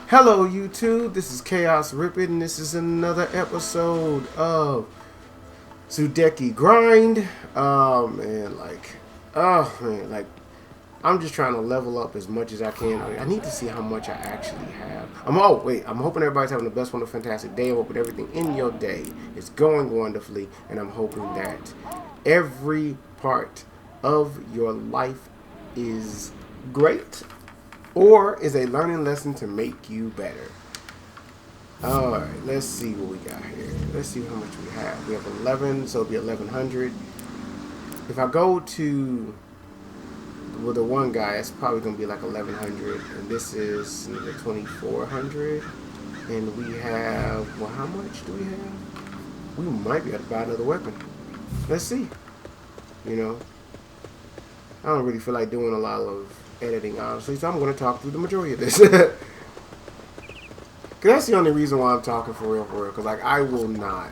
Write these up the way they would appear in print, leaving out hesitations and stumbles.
Hello YouTube, this is Chaos Rippin', and this is another episode of Sudeki Grind. I'm just trying to level up as much as I can. I need to see how much I actually have. I'm hoping everybody's having the best one, a fantastic day. I'm hoping everything in your day is going wonderfully, and I'm hoping that every part of your life is great or is a learning lesson to make you better. Alright, let's see what we got here. Let's see how much we have. We have 11, so it'll be 1100. If I go to with the one guy, it's probably going to be like 1100. And this is 2400. And we have, well, how much do we have? We might be able to buy another weapon. Let's see. You know, I don't really feel like doing a lot of editing, honestly, so I'm going to talk through the majority of this. Because that's the only reason why I'm talking for real, because, like, I will not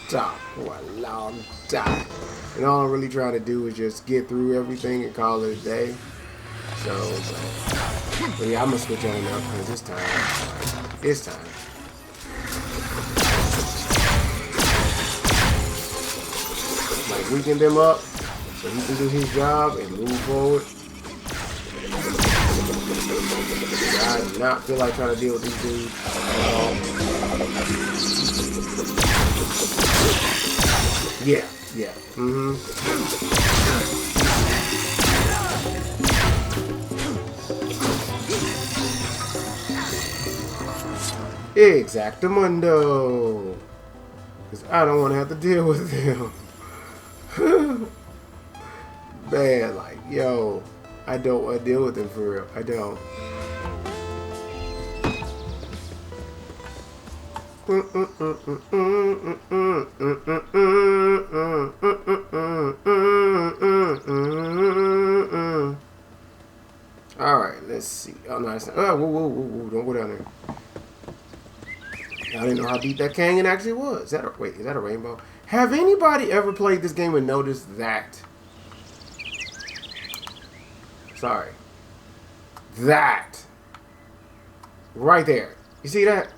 talk for a long time. And all I'm really trying to do is just get through everything and call it a day. But yeah, I'm going to switch on now because it's time. It's time. Like, weaken them up so he can do his job and move forward. I do not feel like trying to deal with these dudes at all. Yeah. Exactamundo. Because I don't want to have to deal with them. Man, like, yo, I don't want to deal with them for real. I don't. Alright, let's see. Oh, no, it's not. Oh, whoa. Don't go down there. I didn't know how deep that canyon actually was. Wait, is that a rainbow? Have anybody ever played this game and noticed that? Sorry. That. Right there. You see that?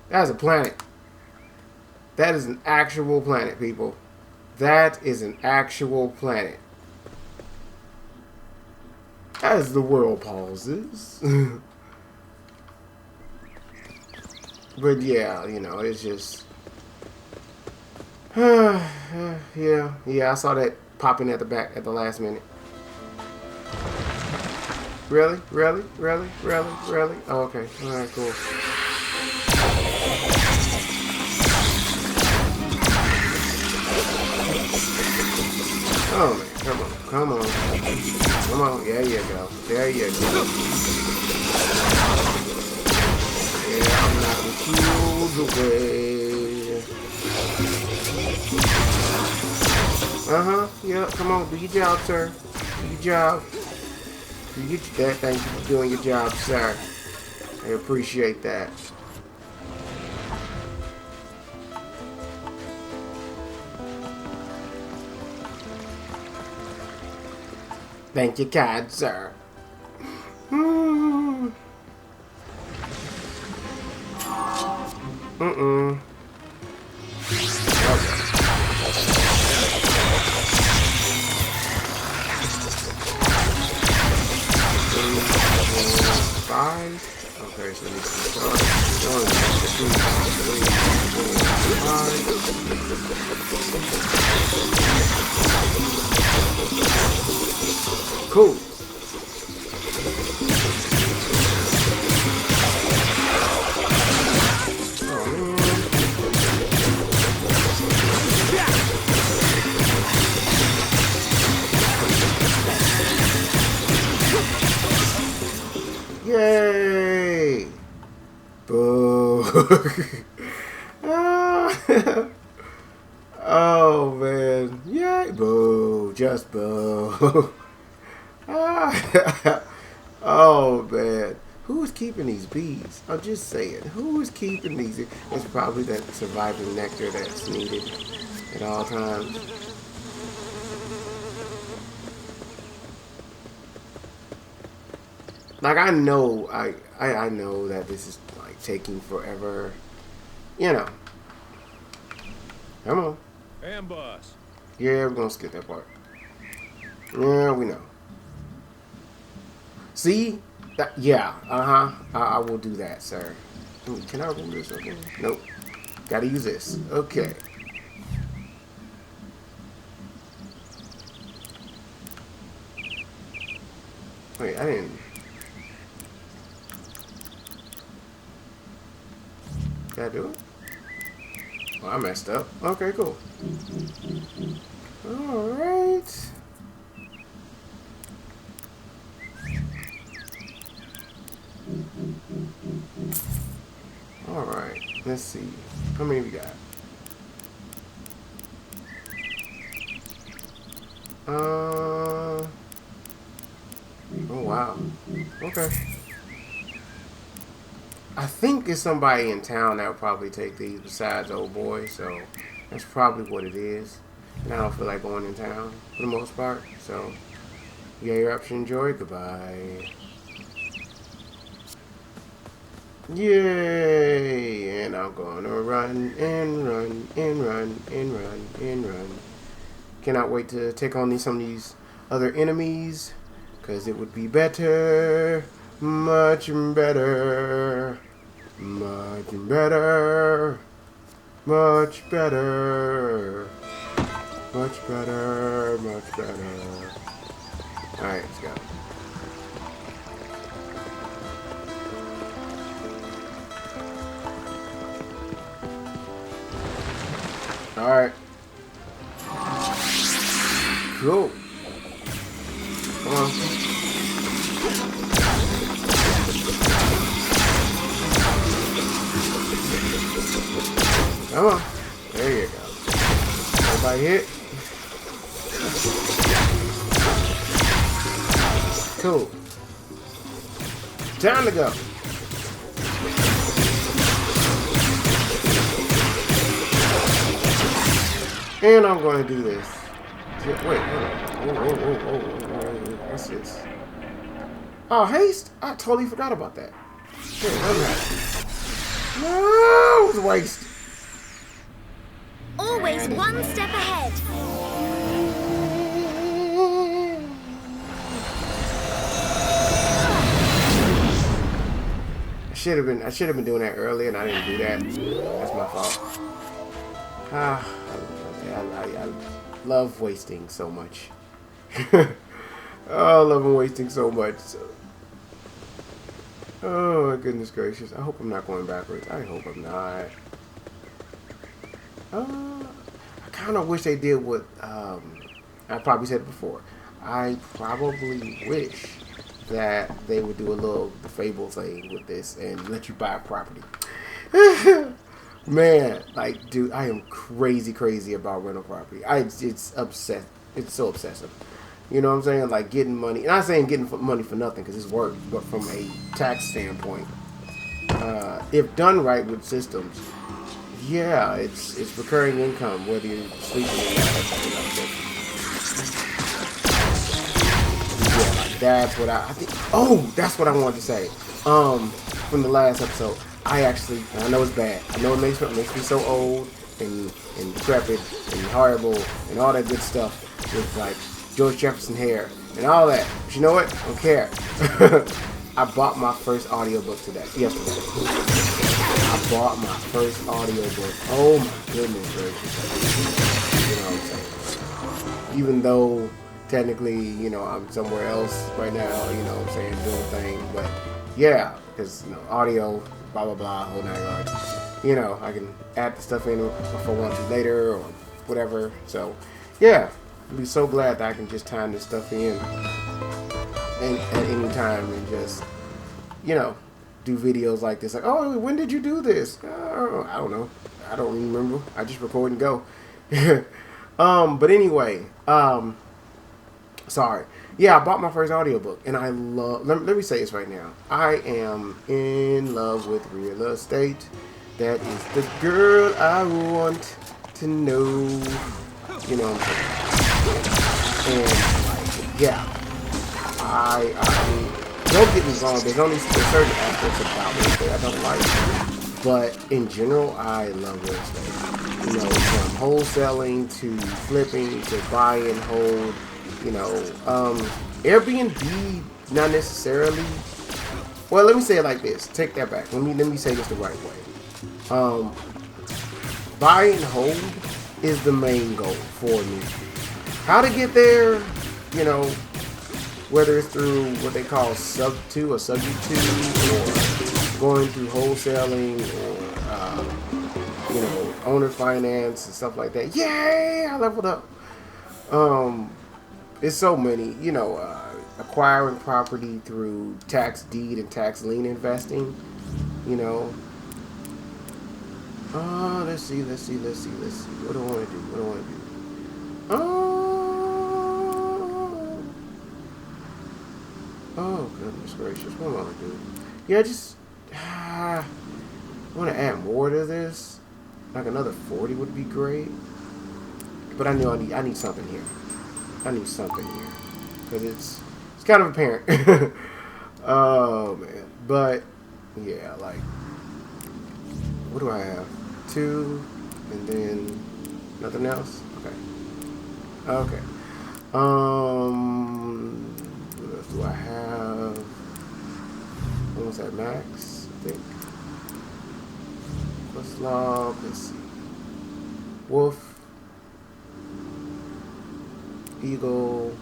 That is a planet. That is an actual planet, people. That is an actual planet. As the world pauses. But yeah, you know, it's just... yeah, I saw that popping at the back at the last minute. Really? Oh, okay. Alright, cool. Oh man, come on. There you go. Yeah, I'm knocking shields away. Yeah, come on, do your job, sir. Do your job. Thank you for doing your job, sir. I appreciate that. Thank you, kind sir. Okay. 5. Okay, so let me see. 1, 2, 3, 4, 5. Cool. Yay! Boo! Oh man! Yay! Boo! Just boo! Oh man! Who is keeping these bees? I'm just saying. Who is keeping these? It's probably that surviving nectar that's needed at all times. Like I know, I know that this is like taking forever. You know. Come on. Ambush. Yeah, we're gonna skip that part. Yeah, we know. See? Yeah. I will do that, sir. Ooh, can I remove this again? Nope. Gotta use this. Okay. Wait, I didn't. Did I do it? Well, I messed up. Okay, cool. Alright. Alright. Let's see. How many we got? Oh wow. Okay. I think there's somebody in town that would probably take these besides old boy, so that's probably what it is. And I don't feel like going in town for the most part, so yeah, your option, enjoy. Goodbye. Yay! And I'm gonna run and run and run and run and run. Cannot wait to take on some of these other enemies, because it would be better, much better, much better, much better, much better, much better. Alright, let's go. Alright. Cool. Come on. Come on. There you go. Everybody hit. Cool. Time to go. And I'm going to do this. Wait, hold on. Whoa. What's this? Oh, haste? I totally forgot about that. Shit, no, it was waste. Always one step ahead. I should have been doing that earlier, and I didn't do that. That's my fault. I love wasting so much. Oh, I love wasting so much. Oh my goodness gracious! I hope I'm not going backwards. I hope I'm not. I kind of wish they did what I probably said before. I probably wish that they would do a little Fable thing with this and let you buy a property. Man, like, dude, I am crazy about rental property. It's obsessed. It's so obsessive. You know what I'm saying? Like getting money. Not saying getting money for nothing because it's work, but from a tax standpoint, if done right with systems, yeah, it's recurring income whether you're sleeping or not. Yeah, that's what I think. Oh, that's what I wanted to say. From the last episode, I know it's bad. I know it makes me so old and decrepit and horrible and all that good stuff with like George Jefferson hair and all that. But you know what? I don't care. I bought my first audiobook yesterday. I bought my first audiobook. Oh my goodness gracious. You know what I'm saying? Even though technically, you know, I'm somewhere else right now, you know what I'm saying, doing things, but yeah, because, you know, audio, blah blah blah, whole nine yards. You know, I can add the stuff in if I want to later or whatever. So yeah, I'd be so glad that I can just time this stuff in at any time and just, you know, do videos like this. Like, oh, when did you do this? I don't know. I don't remember. I just record and go. But anyway, sorry. Yeah, I bought my first audiobook, and I love... Let me say this right now. I am in love with real estate. That is the girl I want to know. You know what I'm saying? And, like, yeah. I don't get me wrong. There's certain aspects about real estate I don't like, but in general, I love real estate. You know, from wholesaling to flipping to buy and hold. You know, Airbnb not necessarily. Well, let me say it like this. Take that back. Let me say this the right way. Buy and hold is the main goal for me. How to get there, you know, whether it's through what they call sub to or subject to, or going through wholesaling, or you know, owner finance and stuff like that. Yay! I leveled up. It's so many, you know, acquiring property through tax deed and tax lien investing, you know. Let's see. What do I want to do? Oh, goodness gracious. What do I want to do? Yeah, just I want to add more to this. Like another 40 would be great. But I know I need something here. Because it's kind of apparent. Oh, man. But, yeah, like, what do I have? 2, and then nothing else? Okay. What else do I have? Almost at max, I think. Plus log, let's see. Wolf, Eagle,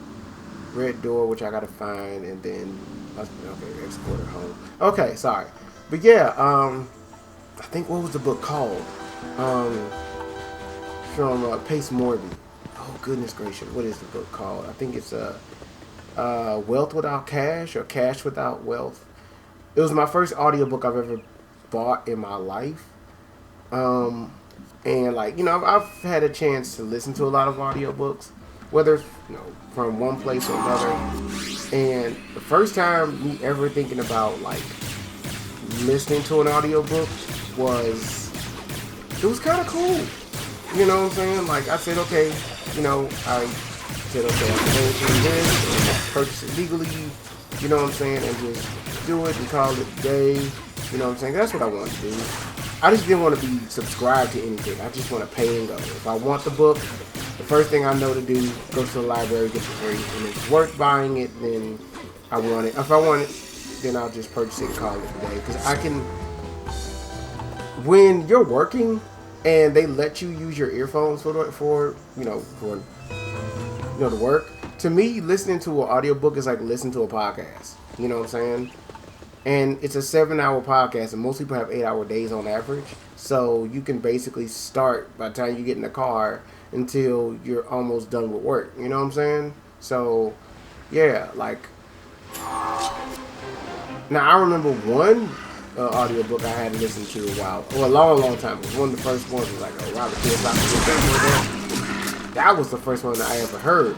Red Door, which I gotta find, and then okay, Exporter Home. Okay, sorry. But yeah, I think what was the book called? From Pace Morby. Oh goodness gracious, what is the book called? I think it's Wealth Without Cash or Cash Without Wealth. It was my first audiobook I've ever bought in my life. And like, you know, I've had a chance to listen to a lot of audiobooks, whether, you know, from one place or another. And the first time me ever thinking about like listening to an audiobook it was kind of cool. You know what I'm saying? Like I said, okay, you know, I said, okay, I'm going to do this and purchase it legally, you know what I'm saying, and just do it and call it a day, you know what I'm saying? That's what I wanted to do. I just didn't want to be subscribed to anything. I just want to pay and go. If I want the book, the first thing I know to do, go to the library, get it free. And if it's worth buying it, then I want it. If I want it, then I'll just purchase it and call it a day. Because I can, when you're working and they let you use your earphones for to work, to me, listening to an audiobook is like listening to a podcast. You know what I'm saying? And it's a 7-hour podcast, and most people have 8-hour days on average. So you can basically start by the time you get in the car until you're almost done with work. You know what I'm saying? So, yeah, like, now I remember one audiobook I had to listen to a long time. It was one of the first ones. It was like, Robert Kiyosaki. That was the first one that I ever heard.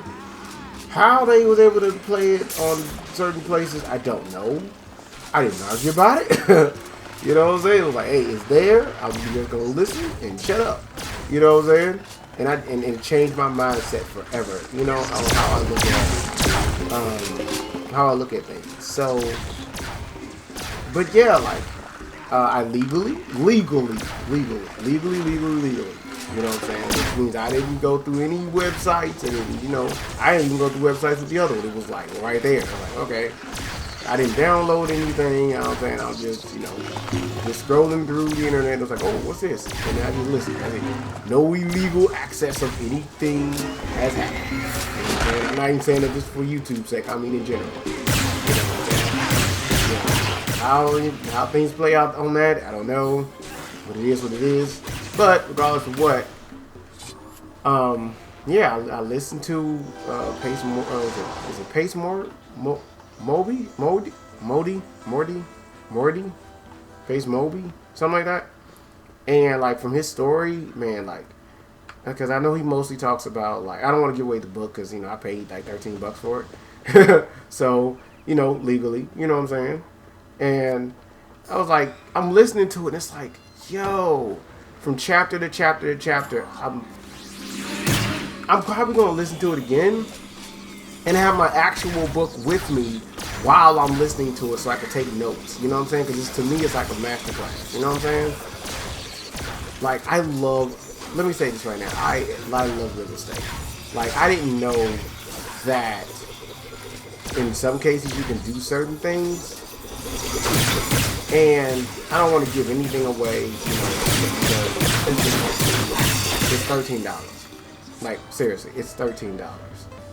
How they was able to play it on certain places, I don't know. I didn't argue about it. You know what I'm saying? It was like, hey, it's there. I'm just gonna listen and shut up. You know what I'm saying? And it changed my mindset forever. You know, on how I look at things. So, but yeah, like I legally. You know what I'm saying? Which means I didn't go through any websites, and you know, I didn't even go through websites with the other one. It was like right there. I was like, okay. I didn't download anything, you know what I'm saying? I was just, you know, just scrolling through the internet. I was like, oh, what's this? And then I just listened. I mean, no illegal access of anything has happened. You know what I'm saying? I'm not even saying that just for YouTube's sake. I mean in general. You know what I'm saying? How things play out on that, I don't know. But it is what it is. But regardless of what, yeah, I listened to Pace More. Is it Pace More? Mordy, Pace Moby, something like that. And like from his story, man, like, because I know he mostly talks about, like, I don't want to give away the book because, you know, I paid like $13 for it. So, you know, legally, you know what I'm saying? And I was like, I'm listening to it and it's like, yo, from chapter to chapter to chapter, I'm probably going to listen to it again and have my actual book with me while I'm listening to it so I can take notes. You know what I'm saying? Because to me, it's like a masterclass. You know what I'm saying? Like, I love, let me say this right now. I love real estate. Like, I didn't know that in some cases you can do certain things. And I don't want to give anything away, you know, because it's $13. Like, seriously, it's $13.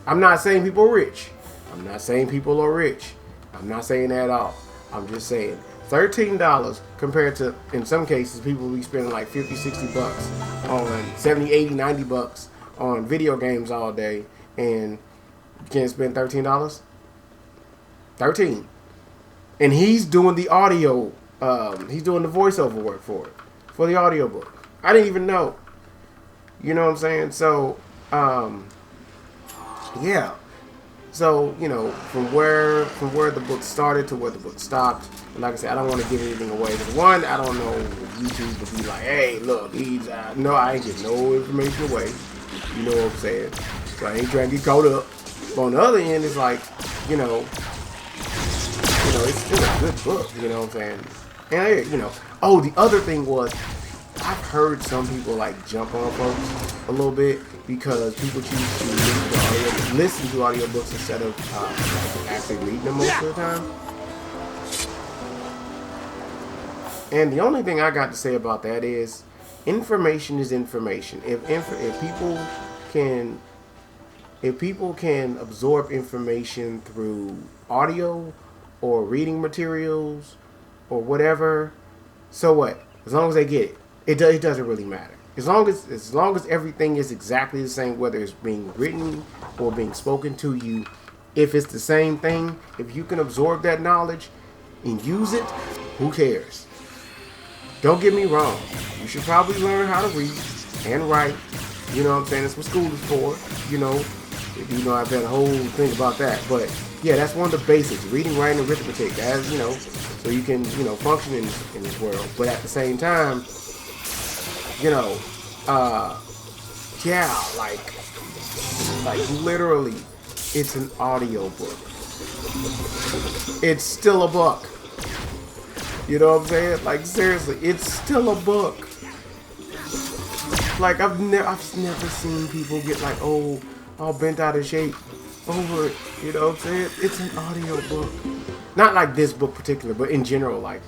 I'm not saying people are rich. I'm not saying people are rich. I'm not saying that at all. I'm just saying $13 compared to, in some cases, people will be spending like 50, 60 bucks on 70, 80, 90 bucks on video games all day, and you can't spend $13? 13. And he's doing the audio, he's doing the voiceover work for it, for the audiobook. I didn't even know. You know what I'm saying? So, yeah. So, you know, from where the book started to where the book stopped, and like I said, I don't want to give anything away. Because one, I don't know if YouTube would be like, hey, look, he's, no, I ain't giving no information away. You know what I'm saying? So I ain't trying to get caught up. But on the other end, it's like, you know, it's still a good book, you know what I'm saying? And, you know, oh, the other thing was, I've heard some people, like, jump on folks a little bit because people choose to listen to audiobooks instead of actually reading them most of the time. And the only thing I got to say about that is, information is information. If people can absorb information through audio or reading materials or whatever, so what? As long as they get it, it doesn't really matter. As long as everything is exactly the same, whether it's being written or being spoken to you, if it's the same thing, if you can absorb that knowledge and use it, who cares? Don't get me wrong. You should probably learn how to read and write. You know what I'm saying? That's what school is for. You know, I've had a whole thing about that. But yeah, that's one of the basics: reading, writing, and arithmetic. As you know, so you can function in this world. But at the same time, yeah, like literally, it's an audio book. It's still a book. You know what I'm saying? Like, seriously, it's still a book. Like, I've never seen people get like, all bent out of shape over it. You know what I'm saying? It's an audio book. Not like this book particular, but in general, like,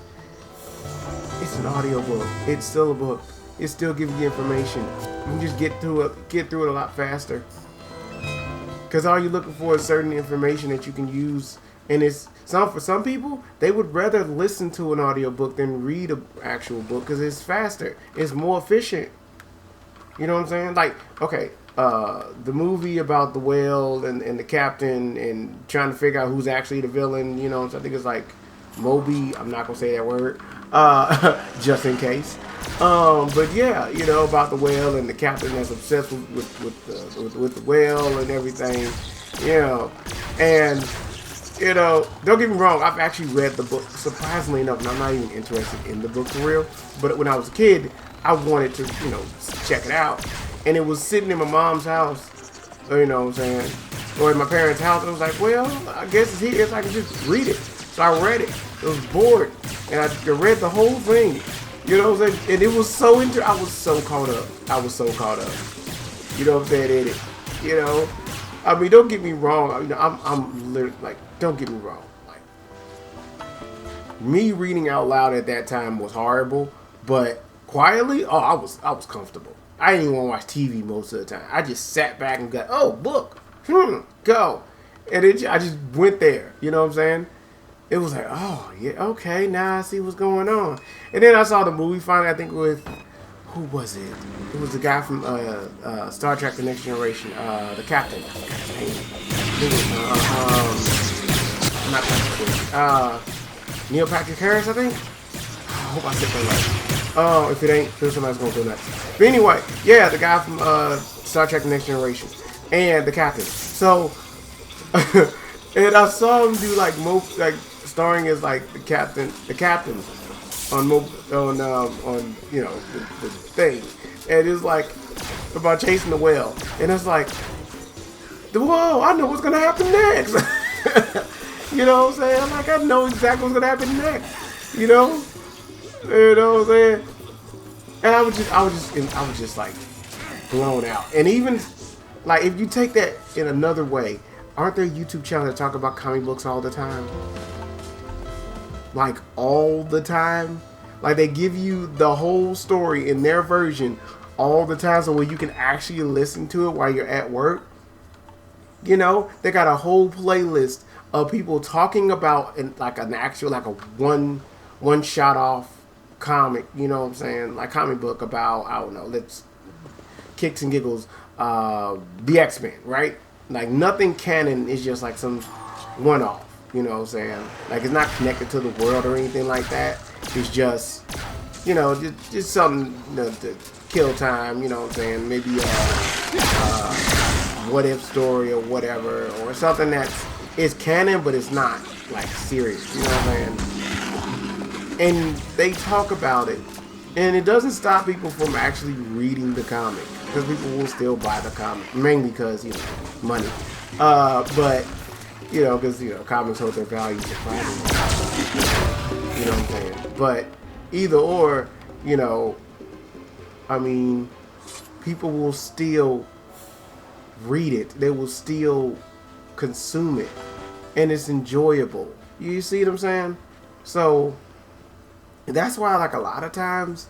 it's an audio book. It's still a book. It still gives you information. You can just get through it a lot faster. Because all you're looking for is certain information that you can use. And for some people, they would rather listen to an audiobook than read an actual book because it's faster. It's more efficient. You know what I'm saying? Like, okay, the movie about the whale and the captain and trying to figure out who's actually the villain, you know, so I think it's like Moby. I'm not going to say that word, just in case. But yeah, about the whale and the captain that's obsessed with the whale and everything, and don't get me wrong, I've actually read the book, surprisingly enough, and I'm not even interested in the book for real, but when I was a kid, I wanted to, check it out, and it was sitting in my mom's house, you know what I'm saying, or at my parents' house, and I was like, well, I guess it's here, so I can just read it. So I read it. I was bored, and I read the whole thing, you know what I'm saying, and it was so I was so caught up. You know what I'm saying, in it, I mean, don't get me wrong, I'm literally, like, don't get me wrong, like, me reading out loud at that time was horrible, but quietly, I was comfortable. I didn't even want to watch TV most of the time. I just sat back and got, book, go, and I just went there, you know what I'm saying? It was like, oh, yeah, okay, now I see what's going on. And then I saw the movie finally, I think with, who was it? It was the guy from Star Trek The Next Generation, the captain. Not Patrick Neil Patrick Harris, I think? I hope I said that right. Oh, if it ain't, then somebody's going to go nuts. But anyway, yeah, the guy from Star Trek The Next Generation. And the captain. So, and I saw him do like starring as like the captain on the thing, and it's like about chasing the whale, and it's like, whoa, I know what's gonna happen next. You know what I'm saying? Like, I know exactly what's gonna happen next. You know? You know what I'm saying? And I was just like blown out. And even like, if you take that in another way, aren't there YouTube channels that talk about comic books all the time? Like, all the time? Like, they give you the whole story in their version all the time, so when you can actually listen to it while you're at work. You know, they got a whole playlist of people talking about like an actual, like a one shot off comic, you know what I'm saying, like comic book about, I don't know, let's kicks and giggles, the X-Men, right? Like, nothing canon is just like some one off, you know what I'm saying? Like, it's not connected to the world or anything like that. It's just, you know, just something to kill time, you know what I'm saying? Maybe what if story or whatever, or something that's is canon but it's not like serious, you know what I'm saying? And they talk about it, and it doesn't stop people from actually reading the comic, because people will still buy the comic, mainly because, you know, money. But you know, because, you know, comics hold their values at private. You know what I'm saying? But either or, you know, I mean, people will still read it. They will still consume it, and it's enjoyable. You see what I'm saying? So that's why, like, a lot of times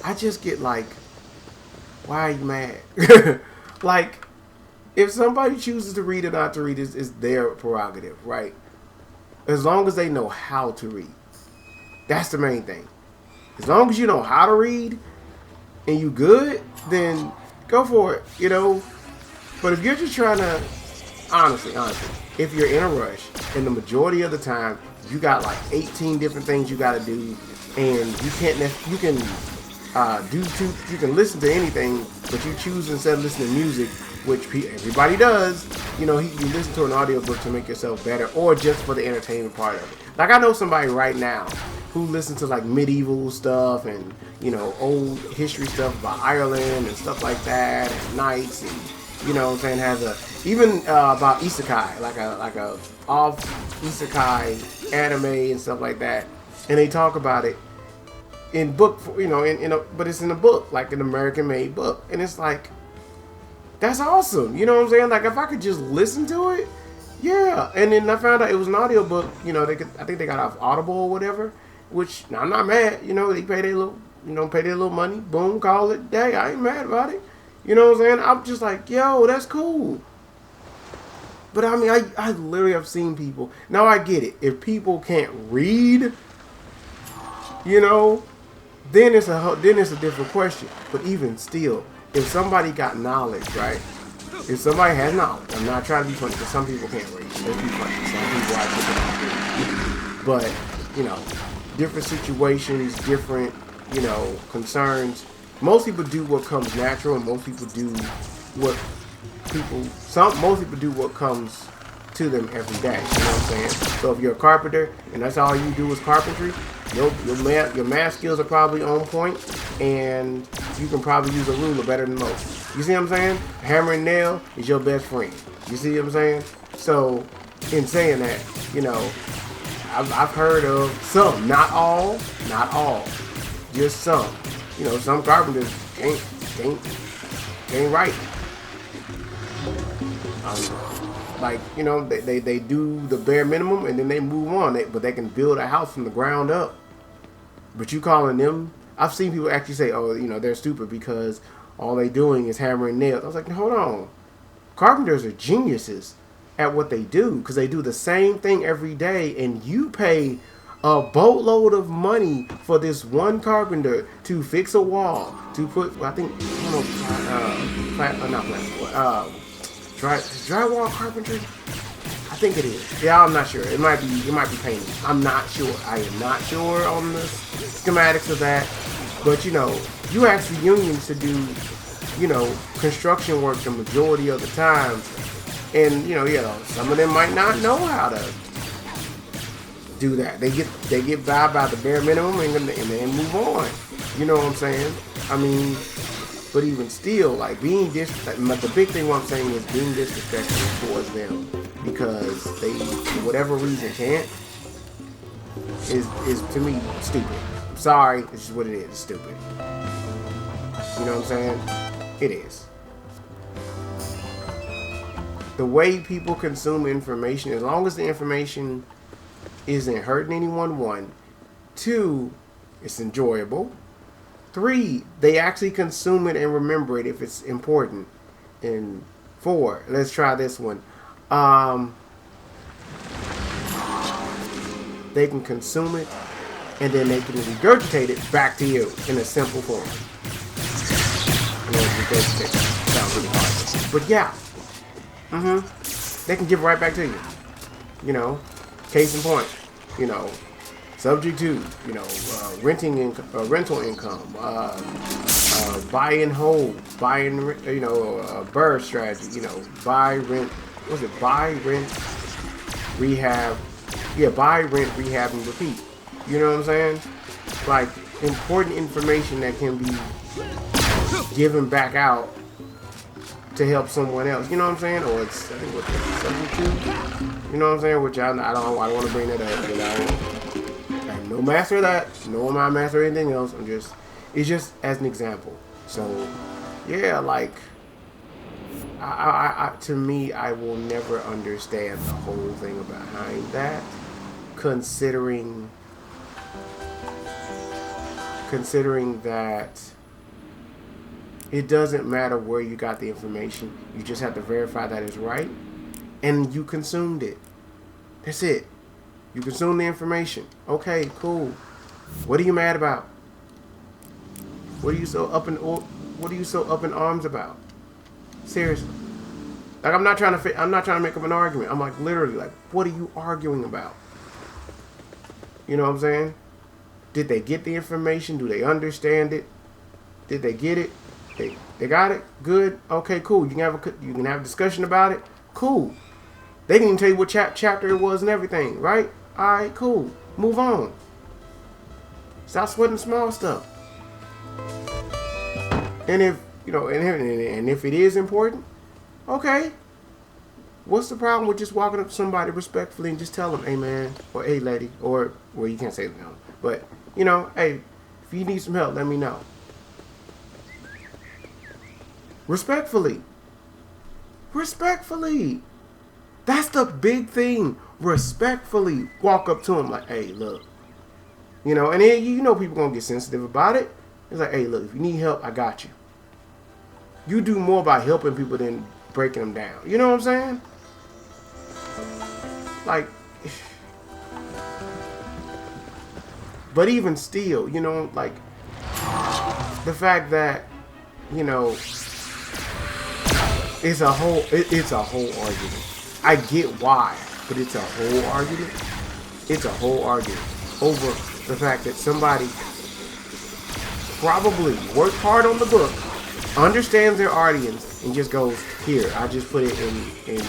I just get like, why are you mad? Like, if somebody chooses to read or not to read, it's their prerogative, right? As long as they know how to read. That's the main thing. As long as you know how to read and you good, then go for it, you know? But if you're just trying to, honestly, if you're in a rush, and the majority of the time you got like 18 different things you got to do, and you can you can listen to anything, but you choose, instead of listening to music, which everybody does, you know, you listen to an audiobook to make yourself better, or just for the entertainment part of it. Like, I know somebody right now who listens to like medieval stuff and, you know, old history stuff about Ireland and stuff like that, and knights, and, you know what I'm saying, has a even about isekai, like a off isekai anime and stuff like that, and they talk about it in book, you know, but it's in a book, like an American made book, and it's like, that's awesome, you know what I'm saying? Like, if I could just listen to it, yeah. And then I found out it was an audiobook, you know, I think they got off Audible or whatever, which, now, I'm not mad, you know, they pay their little money, boom, call it day, I ain't mad about it. You know what I'm saying? I'm just like, yo, that's cool. But I mean, I literally have seen people. Now, I get it. If people can't read, you know, then it's a different question. But even still, if somebody got knowledge, right? If somebody has knowledge, I'm not trying to be funny, because some people can't read. Let's be funny. Some people actually can't read. But, you know, different situations, different, you know, concerns. Most people do what comes natural, and most people do what comes to them every day. You know what I'm saying? So if you're a carpenter and that's all you do is carpentry, your math skills are probably on point, and you can probably use a ruler better than most. You see what I'm saying? Hammer and nail is your best friend. You see what I'm saying? So in saying that, you know, I've heard of some, not all, just some. You know, some carpenters can't write. Like, you know, they do the bare minimum and then they move on. But they can build a house from the ground up. But you calling them? I've seen people actually say, oh, you know, they're stupid because all they doing is hammering nails. I was like, hold on. Carpenters are geniuses at what they do, because they do the same thing every day, and you pay a boatload of money for this one carpenter to fix a wall, to put, not drywall carpentry. I think it is. Yeah, I'm not sure. It might be painting. I'm not sure. I am not sure on the schematics of that. But, you know, you ask the unions to do, you know, construction work the majority of the time, and, you know, some of them might not know how to do that. They get by the bare minimum and then move on. You know what I'm saying? I mean, But even still, like being the big thing what I'm saying is being disrespectful towards them because they, for whatever reason, can't is to me stupid. I'm sorry, it's just what it is. It's stupid. You know what I'm saying? It is. The way people consume information, as long as the information isn't hurting anyone, one, two, it's enjoyable. Three, they actually consume it and remember it if it's important. And four, let's try this one. They can consume it and then they can regurgitate it back to you in a simple form. I know regurgitate sounds really hard, but yeah, they can give it right back to you. You know, case in point. You know, subject to, you know, rental income, buy and hold, BRRRR strategy, you know, buy, rent, what was it, buy, rent, rehab, buy, rent, rehab, and repeat. You know what I'm saying? Like, important information that can be given back out to help someone else. You know what I'm saying? Or it's, I think, what subject to? You know what I'm saying? Which I don't want to bring that up, you know. I'm no master of that. No am I master of anything else. It's just as an example. So, yeah, like, to me, I will never understand the whole thing behind that, considering that it doesn't matter where you got the information. You just have to verify that it's right, and you consumed it. That's it. You consumed the information. Okay, cool. What are you mad about? What are you so up in arms about? Seriously. Like, I'm not trying to make up an argument. I'm like, literally, like, what are you arguing about? You know what I'm saying? Did they get the information? Do they understand it? Did they get it? They got it? Good? Okay, cool. You can have a discussion about it? Cool. They can even tell you what chapter it was and everything, right? Alright, cool. Move on. Stop sweating small stuff. And if, you know, and if it is important, okay. What's the problem with just walking up to somebody respectfully and just tell them, hey man, or hey lady, or, well, you can't say no, but, you know, hey, if you need some help, let me know. Respectfully. Respectfully. That's the big thing. Respectfully walk up to them like, hey, look. You know, and then you know people gonna get sensitive about it. It's like, hey, look, if you need help, I got you. You do more by helping people than breaking them down. You know what I'm saying? Like, but even still, you know, like, the fact that, you know, it's a whole argument. I get why, but it's a whole argument. It's a whole argument over the fact that somebody probably worked hard on the book, understands their audience, and just goes, here, I just put it in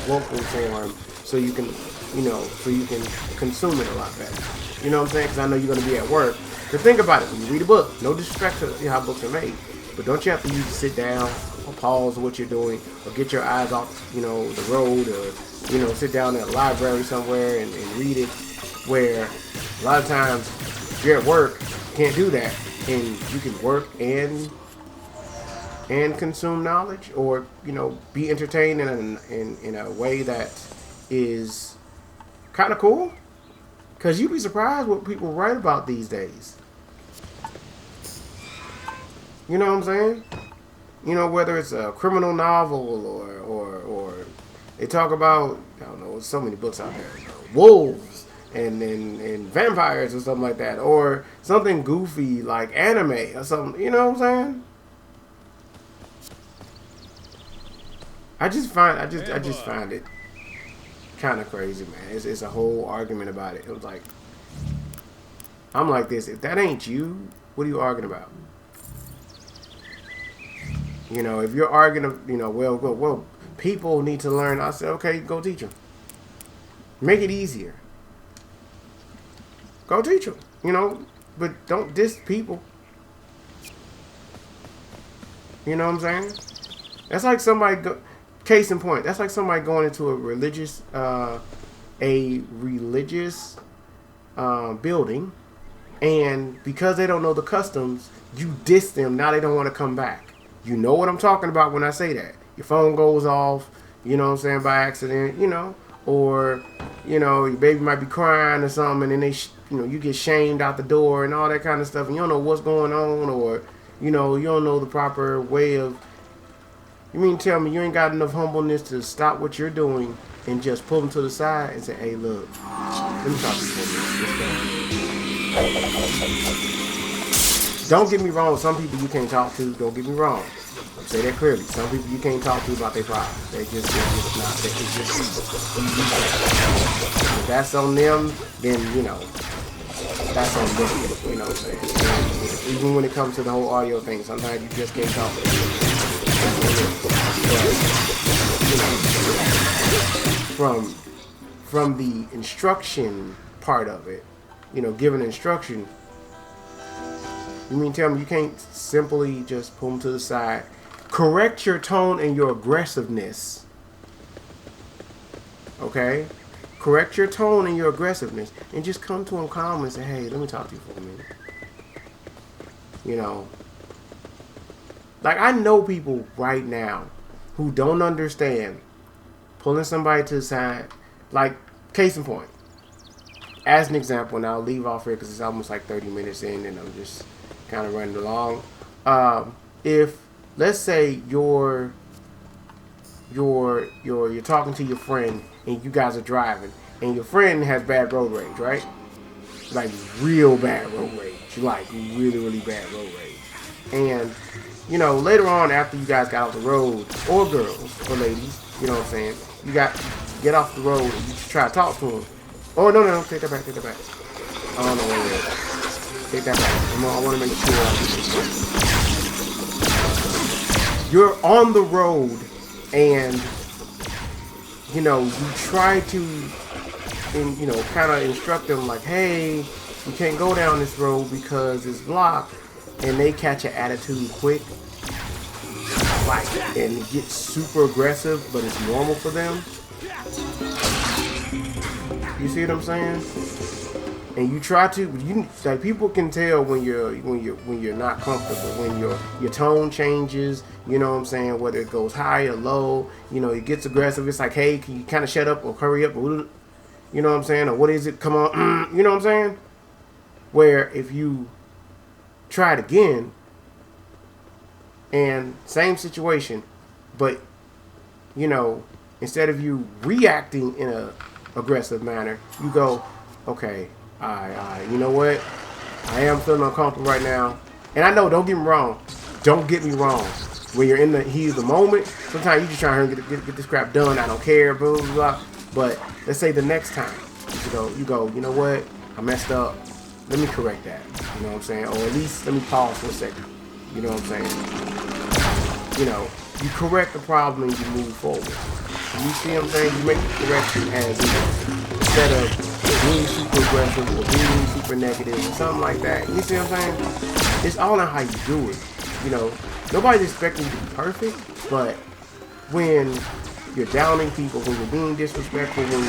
vocal form so you can, you know, so you can consume it a lot better. You know what I'm saying? Because I know you're going to be at work. But think about it. When you read a book, no disrespect to how books are made, but don't you have to sit down or pause what you're doing or get your eyes off, you know, the road, or, you know, sit down in a library somewhere and read it, where a lot of times if you're at work, you can't do that, and you can work and consume knowledge, or, you know, be entertained in a way that is kind of cool. Because you'd be surprised what people write about these days. You know what I'm saying? You know, whether it's a criminal novel or they talk about, I don't know, so many books out there, wolves and vampires or something like that, or something goofy like anime or something. You know what I'm saying? I just find it kind of crazy, man. It's a whole argument about it. It was like, I'm like this. If that ain't you, what are you arguing about? You know, if you're arguing, you know, well, people need to learn. I said, okay, go teach them. Make it easier. Go teach them. You know, but don't diss people. You know what I'm saying? That's like somebody case in point. That's like somebody going into a religious building, and because they don't know the customs, you diss them. Now they don't want to come back. You know what I'm talking about when I say that. Your phone goes off, you know what I'm saying, by accident, or, your baby might be crying or something, and then you get shamed out the door and all that kind of stuff, and you don't know what's going on, or, you don't know the proper way of. You mean tell me you ain't got enough humbleness to stop what you're doing and just pull them to the side and say, hey, look, let me talk to you for a minute. Don't get me wrong, some people you can't talk to, don't get me wrong. I'll say that clearly. Some people you can't talk to about their problems. They're just not. If that's on them, then, that's on them. You know what I'm saying? Even when it comes to the whole audio thing, sometimes you just can't talk to them. But, from the instruction part of it, giving instruction, you mean tell me you can't simply just pull them to the side, correct your tone and your aggressiveness, okay? Correct your tone and your aggressiveness, and just come to them calm and say, hey, let me talk to you for a minute. Like, I know people right now who don't understand pulling somebody to the side. Like, case in point. As an example, and I'll leave off here because it's almost like 30 minutes in and I'm just kind of running along. If, let's say, you're talking to your friend and you guys are driving and your friend has bad road rage, right? Like, real bad road rage. Like, really, really bad road rage. And later on after you guys got off the road, or girls, or ladies, you know what I'm saying, you get off the road and you just try to talk to them. Oh, no, take that back. I don't know what it is. Take that back. I want to make sure. You're on the road and, you try to, kind of instruct them like, hey, you can't go down this road because it's blocked. And they catch an attitude quick, and get super aggressive, but it's normal for them. You see what I'm saying? And you try to, people can tell when you're not comfortable, when your tone changes. You know what I'm saying? Whether it goes high or low, it gets aggressive. It's like, hey, can you kind of shut up or hurry up? Or, you know what I'm saying? Or what is it? Come on, you know what I'm saying? Where if you try it again, and same situation, but instead of you reacting in a aggressive manner, you go, okay, I you know what, I am feeling uncomfortable right now, and I know, don't get me wrong, when you're in the heat of the moment, sometimes you just trying to get this crap done, I don't care, blah blah blah. But let's say the next time you go, you know what, I messed up. Let me correct that. You know what I'm saying? Or at least let me pause for a second. You know what I'm saying? You correct the problem and you move forward. You see what I'm saying? You make the correction as is. Instead of being super aggressive or being super negative or something like that. You see what I'm saying? It's all on how you do it. Nobody's expecting you to be perfect, but when you're downing people, when you're being disrespectful, when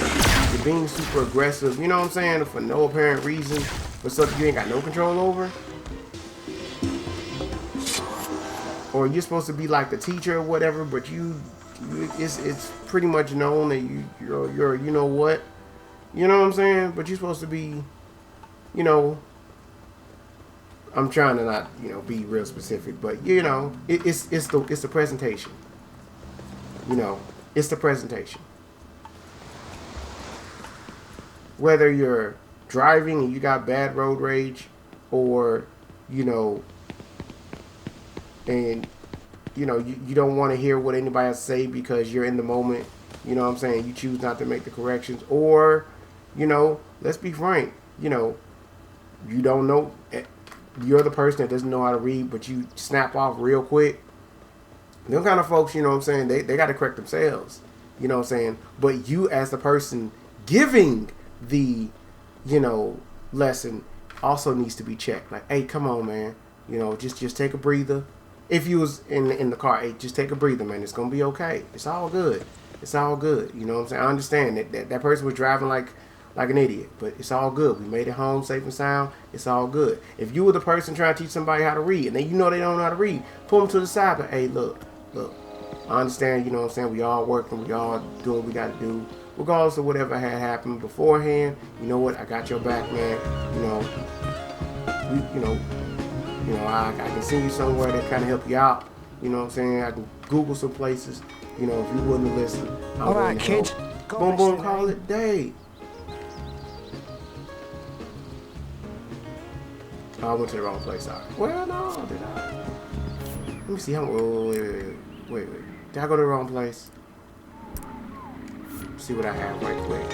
you're being super aggressive, you know what I'm saying? For no apparent reason. But something you ain't got no control over, or you're supposed to be like the teacher or whatever, but it's pretty much known that you're you know what I'm saying, but you're supposed to be, I'm trying to not be real specific, but it's the presentation, it's the presentation. Whether you're driving and you got bad road rage, or and you don't want to hear what anybody else say because you're in the moment, you know what I'm saying, you choose not to make the corrections, or let's be frank, you don't know, you're the person that doesn't know how to read, but you snap off real quick. Them kind of folks, you know what I'm saying, they got to correct themselves, you know what I'm saying, but you as the person giving the lesson also needs to be checked. Like, hey, come on, man. Just take a breather. If you was in the car, hey, just take a breather, man. It's gonna be okay. It's all good. It's all good. You know what I'm saying? I understand that person was driving like an idiot, but it's all good. We made it home safe and sound. It's all good. If you were the person trying to teach somebody how to read, and then you know they don't know how to read, pull them to the side. But hey, look. I understand. You know what I'm saying? We all working. We all doing what we got to do, regardless of whatever had happened beforehand. You know what? I got your back, man. You know, I can send you somewhere that kind of help you out. You know what I'm saying? I can Google some places. You know, if you wouldn't listen, All right, kid. Boom, boom, call it day. Oh, I went to the wrong place. Sorry. Well, no, did I? Let me see how. Wait. Did I go to the wrong place? See what I have right quick.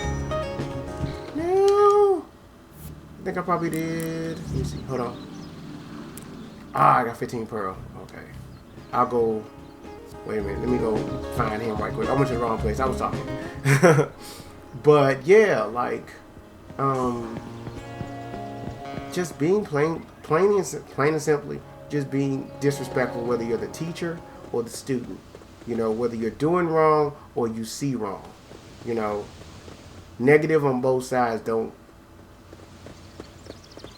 No. I think I probably did. Let me see. Hold on. I got 15 pearl. Okay. I'll go. Wait a minute. Let me go find him right quick. I went to the wrong place. I was talking. But yeah, like, just being plain and simply, just being disrespectful, whether you're the teacher or the student. You know, whether you're doing wrong or you see wrong. You know, negative on both sides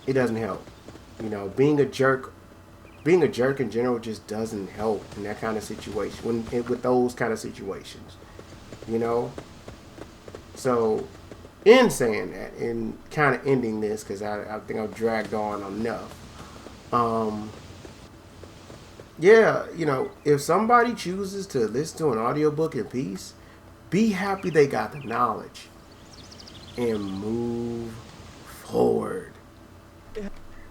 it doesn't help. You know, being a jerk in general just doesn't help in that kind of situation, with those kind of situations. You know? So, in saying that, and kind of ending this, because I think I've dragged on enough. Yeah, you know, if somebody chooses to listen to an audiobook in peace, be happy they got the knowledge and move forward.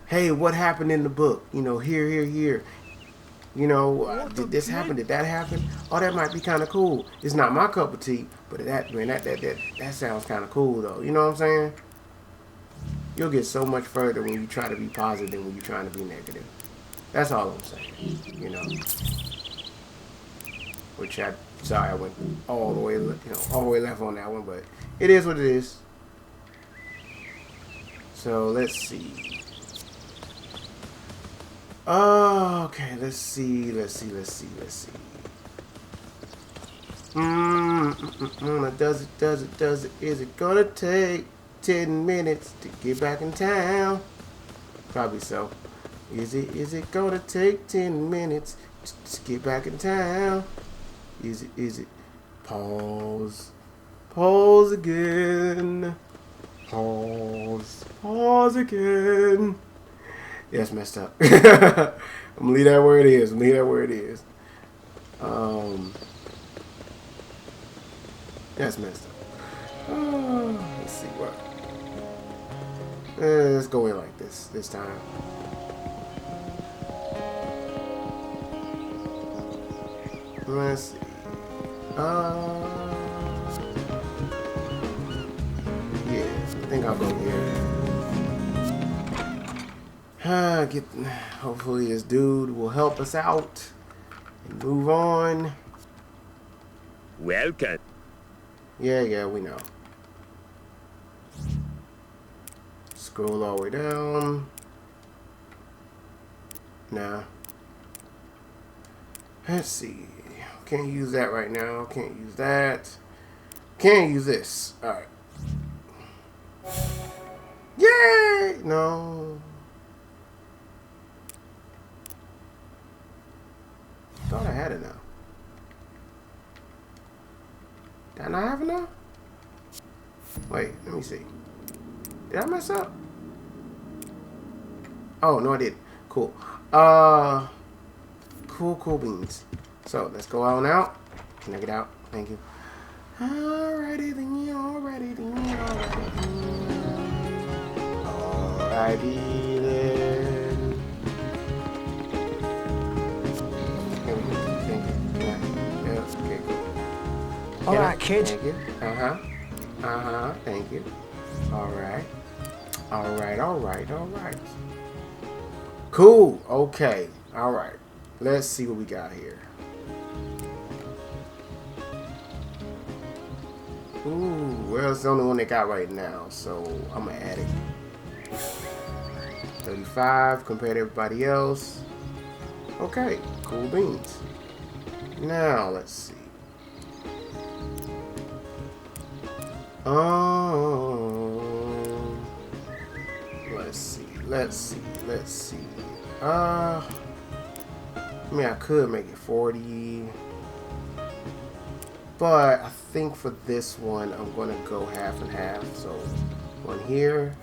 Hey, what happened in the book? You know, here. You know, did this happen? Did that happen? Oh, that might be kind of cool. It's not my cup of tea, but that sounds kind of cool though. You know what I'm saying? You'll get so much further when you try to be positive than when you're trying to be negative. That's all I'm saying. You know. Sorry, I went all the way left on that one, but it is what it is. So let's see. Okay, let's see. Does it? Is it gonna take 10 minutes to get back in town? Probably so. Is it gonna take 10 minutes to get back in town? Is it? Pause again. Pause again. Yeah, that's messed up. I'm gonna leave that where it is. That's messed up. Let's see what. Let's go in like this time. Let's see. Yeah, I think I'll go here. Hopefully this dude will help us out and move on. Welcome. Yeah, we know. Scroll all the way down. Nah. Let's see. Can't use that right now. Can't use that. Can't use this. Alright. Yay! No. Thought I had it now. Did I not have it now? Wait, let me see. Did I mess up? Oh, no I didn't. Cool. Cool beans. So, let's go on out. Can I get out? Thank you. Alrighty then. Alrighty then. Okay, cool. Alright, kid. Thank you. Thank you. Alright. Cool. Okay. Alright. Let's see what we got here. Ooh, well, it's the only one they got right now, so I'm gonna add it. 35 compared to everybody else. Okay, cool beans. Now let's see. Let's see. I mean, I could make it 40, but I think for this one, I'm gonna go half and half. So one here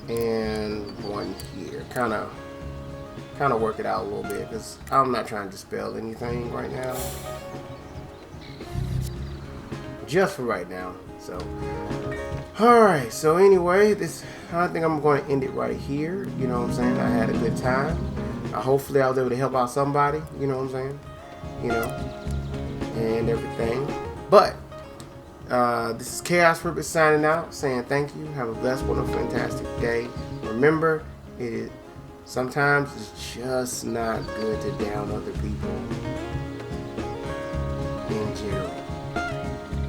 and one here. Kind of work it out a little bit because I'm not trying to dispel anything right now. Just for right now. So, alright, so anyway, I think I'm going to end it right here. You know what I'm saying? I had a good time. Hopefully I was able to help out somebody, you know what I'm saying? You know, and everything. But, this is Chaos Ribbit signing out, saying thank you. Have a blessed, wonderful, fantastic day. Remember, sometimes it's just not good to down other people in general.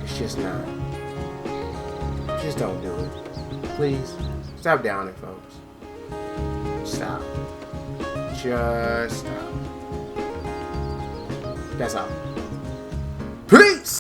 It's just not. Just don't do it. Please. Stop downing, folks. Stop. Just stop. That's all. Peace!